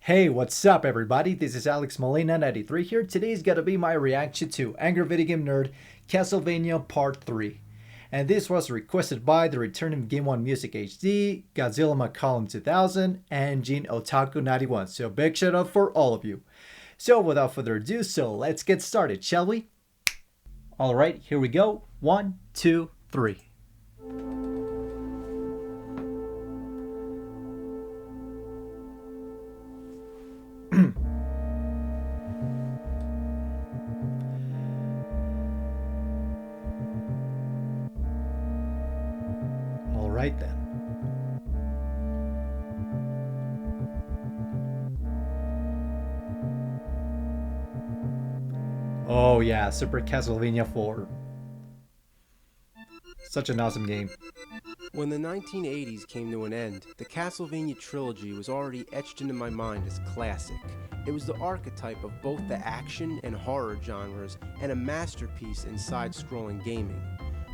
Hey, what's up everybody? This is Molina93 here. Today's gonna be my reaction to Angry Video Game Nerd Castlevania Part 3. And this was requested by the returning Game 1 Music HD, Godzilla McCollum 2000, and Gene Otaku 91. So big shout out for all of you. So without further ado, let's get started, shall we? Alright, here we go. 1, 2, 3. Alright then. Oh yeah, Super Castlevania IV. Such an awesome game. When the 1980s came to an end, the Castlevania trilogy was already etched into my mind as classic. It was the archetype of both the action and horror genres and a masterpiece in side-scrolling gaming.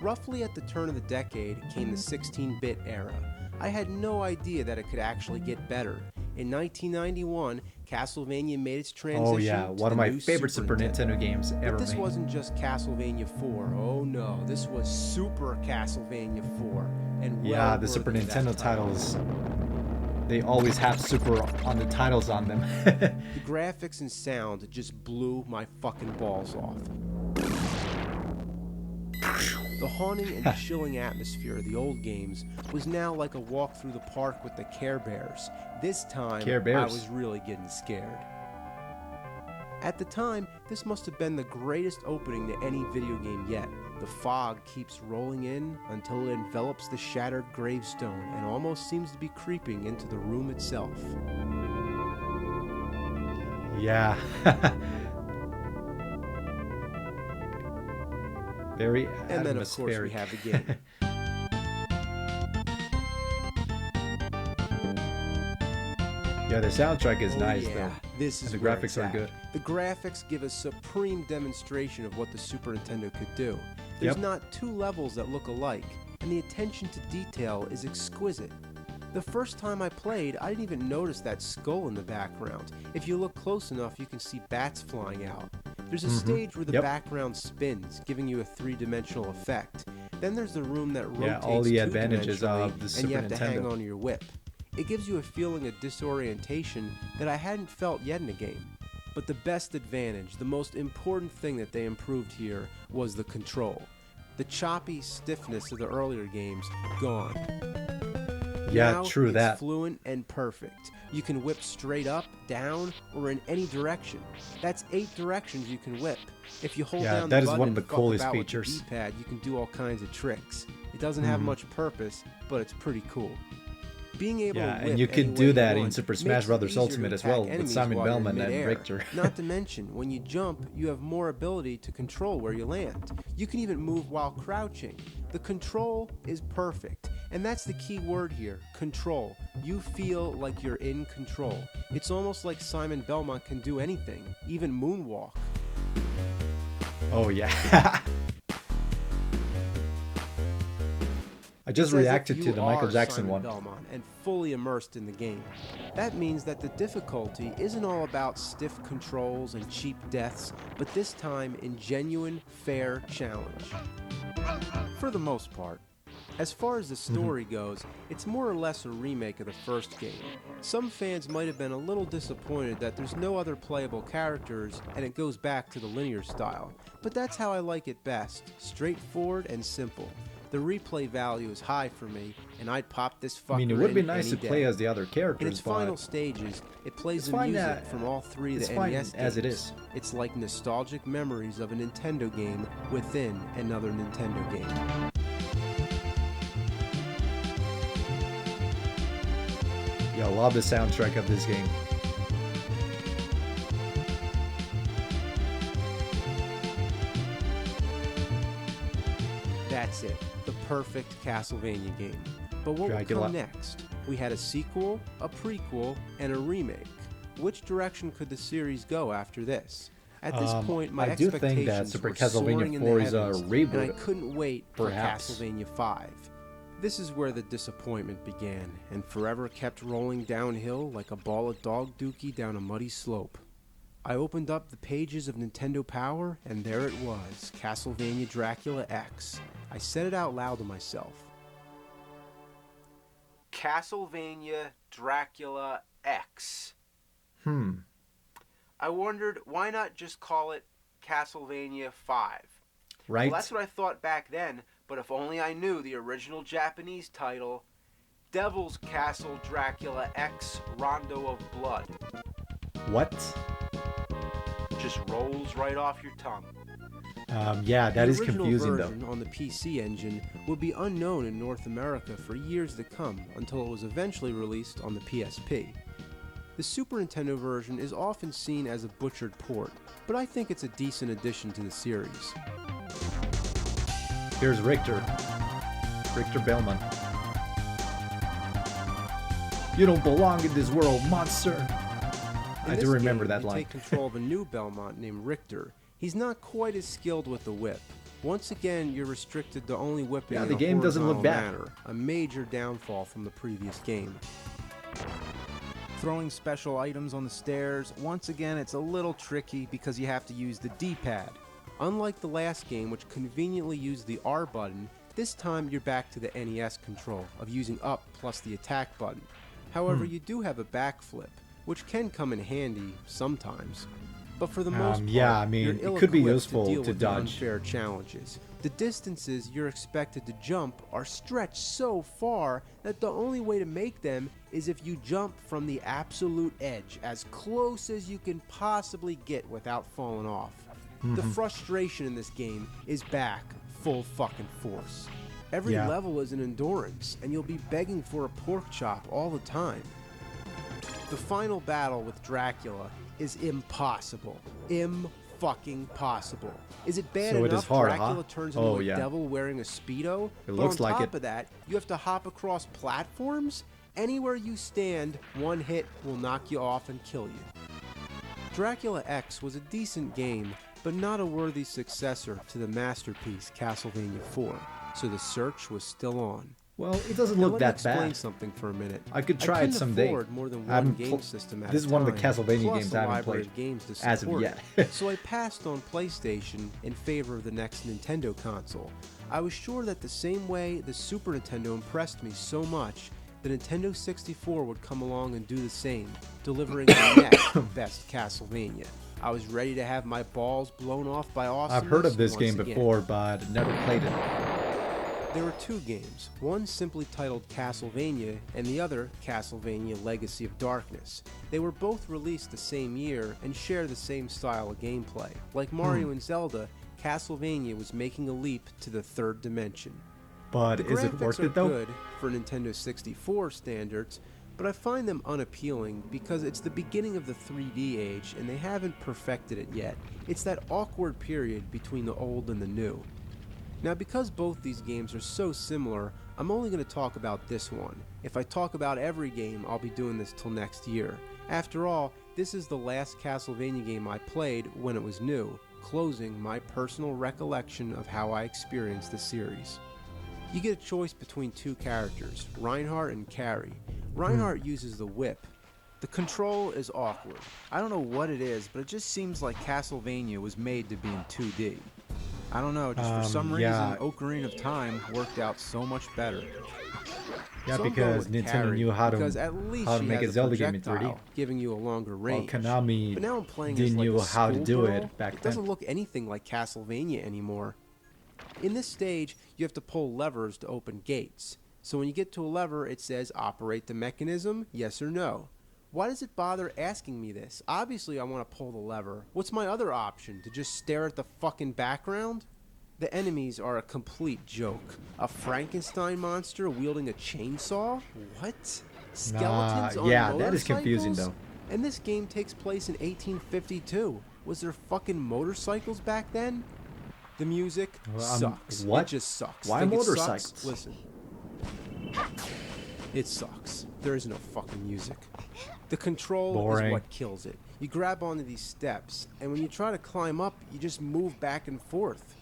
Roughly at the turn of the decade came the 16-bit era. I had no idea that it could actually get better. In 1991, Castlevania made its transition. Oh yeah, one of my favorite Super Nintendo games ever But this made. wasn't just Castlevania 4. Oh no, this was Super Castlevania 4. And yeah, the Super Nintendo titles, they always have Super on the titles on them. The graphics and sound just blew my fucking balls off. The haunting and chilling atmosphere of the old games was now like a walk through the park with the Care Bears. This time, I was really getting scared. At the time, this must have been the greatest opening to any video game yet. The fog keeps rolling in until it envelops the shattered gravestone and almost seems to be creeping into the room itself. Yeah. Very atmospheric. And then of course we have the game. Yeah, the soundtrack is nice though. This is and the graphics are good. The graphics give a supreme demonstration of what the Super Nintendo could do. There's not two levels that look alike, and the attention to detail is exquisite. The first time I played, I didn't even notice that skull in the background. If you look close enough, you can see bats flying out. There's a stage where the background spins, giving you a three-dimensional effect. Then there's the room that rotates all the advantages of the and Super you have to hang Nintendo. onto your whip. It gives you a feeling of disorientation that I hadn't felt yet in a game. But the best advantage, the most important thing that they improved here, was the control. The choppy stiffness of the earlier games, gone. Yeah, now, true it's that. Fluent and perfect. You can whip straight up, down, or in any direction. That's 8 directions you can whip. If you hold down that the is button one of the and fuck coolest about features. with the D-pad, you can do all kinds of tricks. It doesn't have much purpose, but it's pretty cool. Being able to whip and you could any way do that you in want Super makes Smash it Bros. easier Ultimate to as well attack with enemies Simon while you're in Bellman and midair. Richter. Not to mention, when you jump, you have more ability to control where you land. You can even move while crouching. The control is perfect. And that's the key word here, control. You feel like you're in control. It's almost like Simon Belmont can do anything, even moonwalk. Oh yeah. I just reacted to the Michael Jackson Simon one. Belmont and fully immersed in the game. That means that the difficulty isn't all about stiff controls and cheap deaths, but this time in genuine, fair challenge. For the most part. As far as the story goes, it's more or less a remake of the first game. Some fans might have been a little disappointed that there's no other playable characters and it goes back to the linear style, but that's how I like it best, straightforward and simple. The replay value is high for me, and I'd pop this fucker in it would be nice any to play day. as the other characters, In its but final stages, it plays the fine music from all 3 of the fine NES games. as it is. It's like nostalgic memories of a Nintendo game within another Nintendo game. Yeah, I love the soundtrack of this game. That's it, the perfect Castlevania game. But what would Dracula. come next? We had a sequel, a prequel, and a remake. Which direction could the series go after this? At this point, my I do expectations think that Super were soaring Castlevania in 4 the is a heavens, reboot. and I couldn't wait Perhaps. for Castlevania 5. This is where the disappointment began, and forever kept rolling downhill like a ball of dog dookie down a muddy slope. I opened up the pages of Nintendo Power, and there it was, Castlevania Dracula X. I said it out loud to myself. Castlevania Dracula X. I wondered, why not just call it Castlevania 5? Right? Well, that's what I thought back then, but if only I knew the original Japanese title, Devil's Castle Dracula X Rondo of Blood. What? Just rolls right off your tongue. Yeah, that is confusing The though. original version on the PC Engine would be unknown in North America for years to come until it was eventually released on the PSP. The Super Nintendo version is often seen as a butchered port, but I think it's a decent addition to the series. Here's Richter. Richter Belmont. You don't belong in this world, monster. I do remember that line. You take control of a new Belmont named Richter. He's not quite as skilled with the whip. Once again, you're restricted to only whipping in the a game doesn't look horizontal bad. manner, a major downfall from the previous game. Throwing special items on the stairs, once again it's a little tricky because you have to use the D-pad. Unlike the last game, which conveniently used the R button, this time you're back to the NES control of using up plus the attack button. However, you do have a backflip, which can come in handy sometimes. But for the most part, yeah, I mean, you're it could be ill-equipped useful to deal to with dodge. the unfair challenges. The distances you're expected to jump are stretched so far that the only way to make them is if you jump from the absolute edge, as close as you can possibly get without falling off. The frustration in this game is back full fucking force. Every level is an endurance, and you'll be begging for a pork chop all the time. The final battle with Dracula is impossible. Fucking possible. Is it bad So enough it is hard, Dracula huh? turns into Oh, a yeah. devil wearing a Speedo? It But looks on like top it. of that, you have to hop across platforms? Anywhere you stand, one hit will knock you off and kill you. Dracula X was a decent game, but not a worthy successor to the masterpiece Castlevania IV, so the search was still on. Well, it doesn't Now, look let me that explain bad. something for a minute. I could try it couldn't someday. afford more than I haven't one game pl- system at This a is one of the time, Castlevania plus games a I haven't library played of games to as of support yet. it. So I passed on PlayStation in favor of the next Nintendo console. I was sure that the same way the Super Nintendo impressed me so much, the Nintendo 64 would come along and do the same, delivering the next best Castlevania. I was ready to have my balls blown off by awesomeness. I've heard of this once game again. before, but never played it. There were two games, one simply titled Castlevania and the other Castlevania Legacy of Darkness. They were both released the same year and share the same style of gameplay. Like Mario and Zelda, Castlevania was making a leap to the third dimension. But The is it graphics worth are it though? good for Nintendo 64 standards, but I find them unappealing because it's the beginning of the 3D age and they haven't perfected it yet. It's that awkward period between the old and the new. Now, because both these games are so similar, I'm only going to talk about this one. If I talk about every game, I'll be doing this till next year. After all, this is the last Castlevania game I played when it was new, closing my personal recollection of how I experienced the series. You get a choice between two characters, Reinhardt and Carrie. Reinhardt uses the whip. The control is awkward. I don't know what it is, but it just seems like Castlevania was made to be in 2D. I don't know, just for some reason, yeah. Ocarina of Time worked out so much better. Yeah, So I'm going because with Nintendo Carrie, knew how because to at least how to she make has a Zelda game in projectile, 3D. giving you a longer While range. Konami But now I'm playing didn't as like know a how to do schoolgirl. it back It doesn't then. look anything like Castlevania anymore. In this stage, you have to pull levers to open gates. So when you get to a lever, it says operate the mechanism, yes or no. Why does it bother asking me this? Obviously I want to pull the lever. What's my other option? To just stare at the fucking background? The enemies are a complete joke. A Frankenstein monster wielding a chainsaw? What? Skeletons on yeah, that is confusing motorcycles? though. And this game takes place in 1852. Was there fucking motorcycles back then? The music sucks. what? It just sucks. Why Think it sucks? motorcycles? Listen. It sucks. There is no fucking music. The control Boring. is what kills it. You grab onto these steps, and when you try to climb up, you just move back and forth.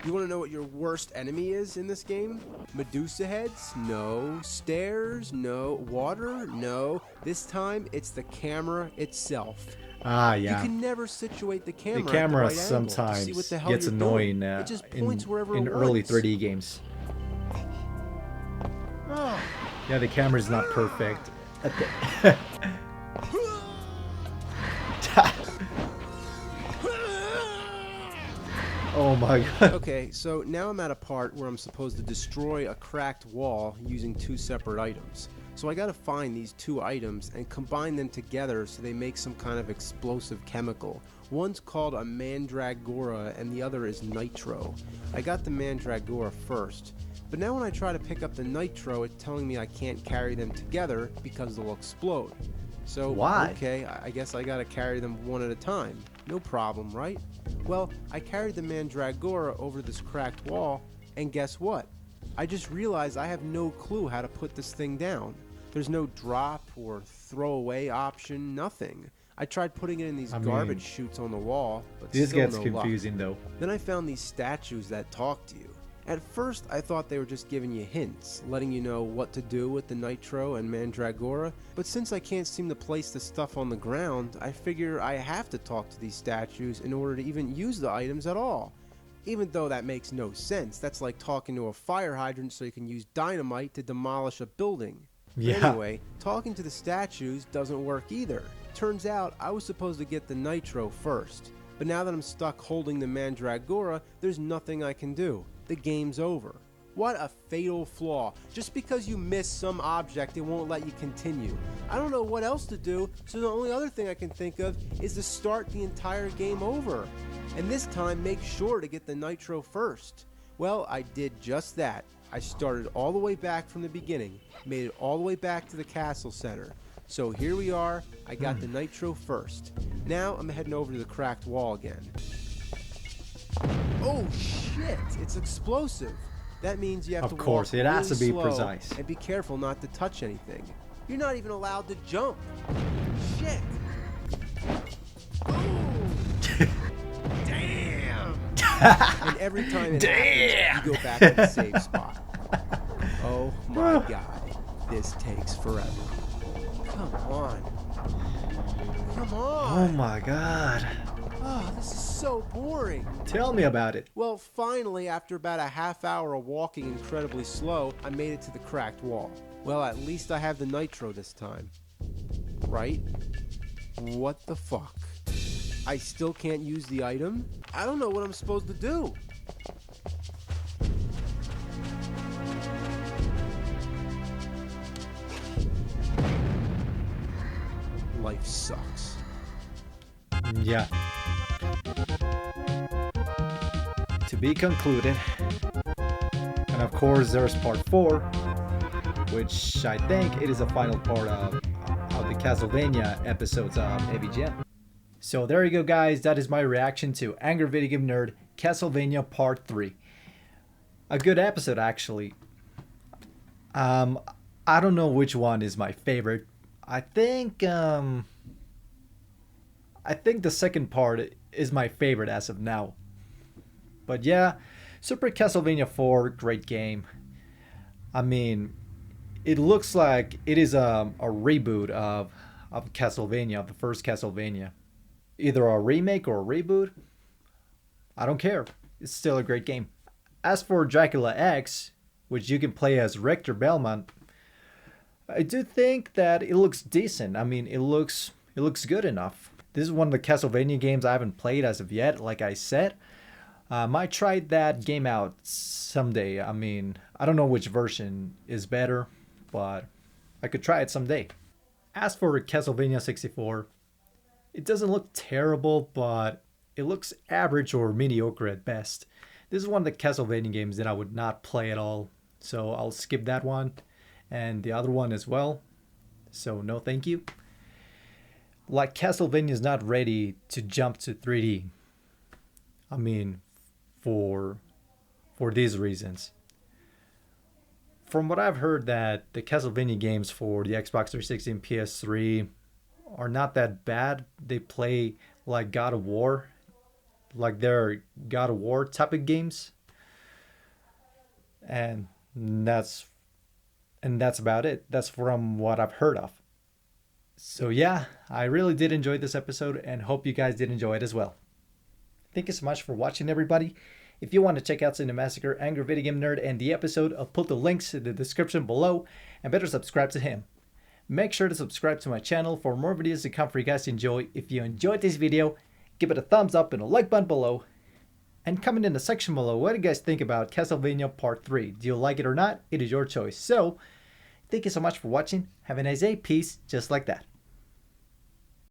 You want to know what your worst enemy is in this game? Medusa heads? No. Stairs? No. Water? No. This time, it's the camera itself. Ah, yeah. You can never situate the camera, The camera at the right sometimes angle to see what the hell gets you're annoying doing. It just points wherever in it early wants. 3D games. Yeah, the camera's not perfect. Oh my god. Okay, so now I'm at a part where I'm supposed to destroy a cracked wall using two separate items. So I gotta find these two items and combine them together so they make some kind of explosive chemical. One's called a mandragora and the other is nitro. I got the mandragora first, but now when I try to pick up the nitro, it's telling me I can't carry them together because they'll explode. So, why? Okay, I guess I gotta carry them one at a time. No problem, right? Well, I carried the mandragora over this cracked wall, and guess what? I just realized I have no clue how to put this thing down. There's no drop or throwaway option, nothing. I tried putting it in these garbage chutes on the wall, but This still gets no confusing luck. though. Then I found these statues that talk to you. At first, I thought they were just giving you hints, letting you know what to do with the nitro and mandragora, but since I can't seem to place the stuff on the ground, I figure I have to talk to these statues in order to even use the items at all. Even though that makes no sense, that's like talking to a fire hydrant so you can use dynamite to demolish a building. Yeah. Anyway, talking to the statues doesn't work either. Turns out I was supposed to get the nitro first, but now that I'm stuck holding the mandragora, there's nothing I can do. The game's over. What a fatal flaw. Just because you miss some object, it won't let you continue. I don't know what else to do, so the only other thing I can think of is to start the entire game over. And this time, make sure to get the nitro first. Well, I did just that. I started all the way back from the beginning, made it all the way back to the castle center. So here we are, I got the nitro first. Now I'm heading over to the cracked wall again. Oh shit, it's explosive. That means you have to Of course, walk it has to really be slow precise. and be careful not to touch anything. You're not even allowed to jump. Shit. Oh. Damn. And every time it happens, you go back to the save spot. Oh my god, this takes forever. Come on. Come on. Oh my god. Oh, this is so boring. Tell me about it. Well, finally, after about a half hour of walking incredibly slow, I made it to the cracked wall. Well, at least I have the nitro this time. Right? What the fuck? I still can't use the item? I don't know what I'm supposed to do. Life sucks. Yeah. To be concluded. And of course there's part 4, which I think it is a final part of the Castlevania episodes of AVGN. So there you go guys, that is my reaction to Angry Video Game Nerd Castlevania Part 3. A good episode actually. I don't know which one is my favorite. I think the second part is my favorite as of now. But yeah, Super Castlevania 4, great game. I mean, it looks like it is a reboot of Castlevania, of the first Castlevania. Either a remake or a reboot. I don't care. It's still a great game. As for Dracula X, which you can play as Richter Belmont, I do think that it looks decent. I mean, it looks good enough. This is one of the Castlevania games I haven't played as of yet, like I said. Might try that game out someday. I mean, I don't know which version is better, but I could try it someday. As for Castlevania 64, it doesn't look terrible, but it looks average or mediocre at best. This is one of the Castlevania games that I would not play at all, so I'll skip that one. And the other one as well. So no thank you. Like, Castlevania is not ready to jump to 3D. I mean, for these reasons. From what I've heard, that the Castlevania games for the Xbox 360 and PS3 are not that bad. They play like God of War. Like they're God of War type of games. And that's that's about it. That's from what I've heard of. So yeah, I really did enjoy this episode and hope you guys did enjoy it as well. Thank you so much for watching, everybody. If you want to check out Cinemassacre, Angry Video Game Nerd, and the episode, I'll put the links in the description below, and better subscribe to him. Make sure to subscribe to my channel for more videos to come for you guys to enjoy. If you enjoyed this video, give it a thumbs up and a like button below. And comment in the section below, what do you guys think about Castlevania Part 3? Do you like it or not? It is your choice. So, thank you so much for watching. Have a nice day. Peace. Just like that.